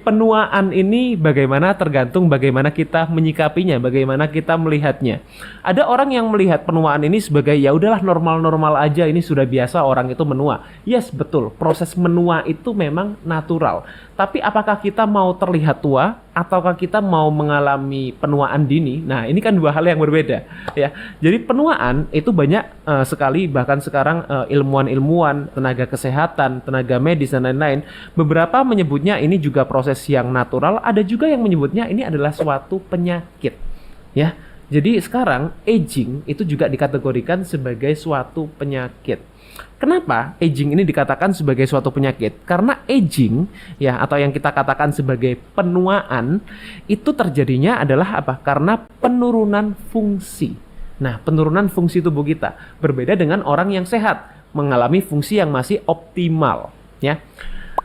Penuaan ini bagaimana tergantung bagaimana kita menyikapinya, bagaimana kita melihatnya. Ada orang yang melihat penuaan ini sebagai ya udahlah normal-normal aja, ini sudah biasa orang itu menua. Yes, betul. Proses menua itu memang natural. Tapi apakah kita mau terlihat tua ataukah kita mau mengalami penuaan dini? Nah, ini kan dua hal yang berbeda, ya. Jadi penuaan itu banyak sekali, bahkan sekarang ilmuwan-ilmuwan, tenaga kesehatan, tenaga medis dan lain-lain, beberapa menyebutnya ini juga proses yang natural, ada juga yang menyebutnya ini adalah suatu penyakit, ya. Jadi sekarang aging itu juga dikategorikan sebagai suatu penyakit. Kenapa aging ini dikatakan sebagai suatu penyakit? Karena aging, ya, atau yang kita katakan sebagai penuaan, itu terjadinya adalah apa? Karena penurunan fungsi. Nah, penurunan fungsi tubuh kita berbeda dengan orang yang sehat, mengalami fungsi yang masih optimal, ya.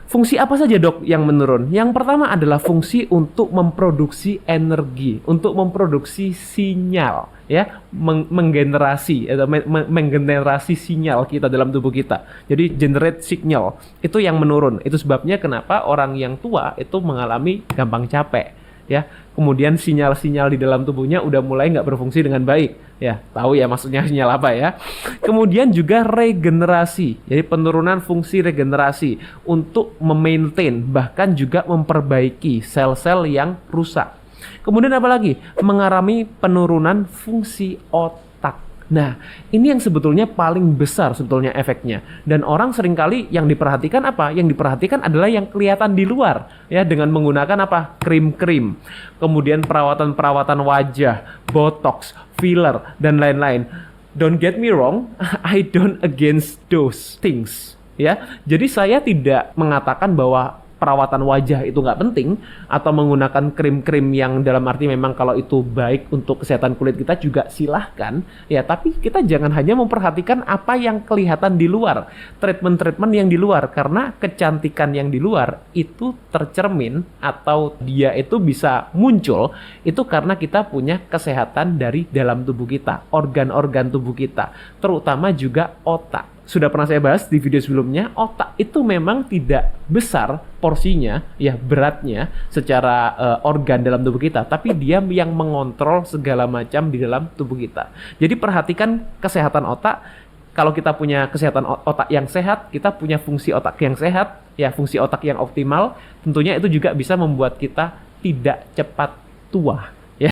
Fungsi apa saja, Dok, yang menurun? Yang pertama adalah fungsi untuk memproduksi energi, untuk memproduksi sinyal, ya, menggenerasi atau menggenerasi sinyal kita dalam tubuh kita. Jadi generate signal itu yang menurun. Itu sebabnya kenapa orang yang tua itu mengalami gampang capek, ya. Kemudian sinyal-sinyal di dalam tubuhnya udah mulai nggak berfungsi dengan baik, ya. Tahu ya maksudnya sinyal apa, ya. Kemudian juga regenerasi, jadi penurunan fungsi regenerasi untuk memaintain bahkan juga memperbaiki sel-sel yang rusak. Kemudian apa lagi? Mengalami penurunan fungsi otak. Nah, ini yang sebetulnya paling besar sebetulnya efeknya. Dan orang seringkali yang diperhatikan apa? Yang diperhatikan adalah yang kelihatan di luar, ya, dengan menggunakan apa? Krim-krim. Kemudian perawatan-perawatan wajah, botox, filler dan lain-lain. Don't get me wrong, I don't against those things, ya. Jadi saya tidak mengatakan bahwa perawatan wajah itu nggak penting atau menggunakan krim-krim yang dalam arti memang kalau itu baik untuk kesehatan kulit kita juga silahkan, ya. Tapi kita jangan hanya memperhatikan apa yang kelihatan di luar, treatment-treatment yang di luar, karena kecantikan yang di luar itu tercermin atau dia itu bisa muncul itu karena kita punya kesehatan dari dalam tubuh kita, organ-organ tubuh kita, terutama juga otak. Sudah pernah saya bahas di video sebelumnya, otak itu memang tidak besar porsinya, ya, beratnya secara organ dalam tubuh kita, tapi dia yang mengontrol segala macam di dalam tubuh kita. Jadi perhatikan kesehatan otak. Kalau kita punya kesehatan otak yang sehat, kita punya fungsi otak yang sehat, ya, fungsi otak yang optimal, tentunya itu juga bisa membuat kita tidak cepat tua.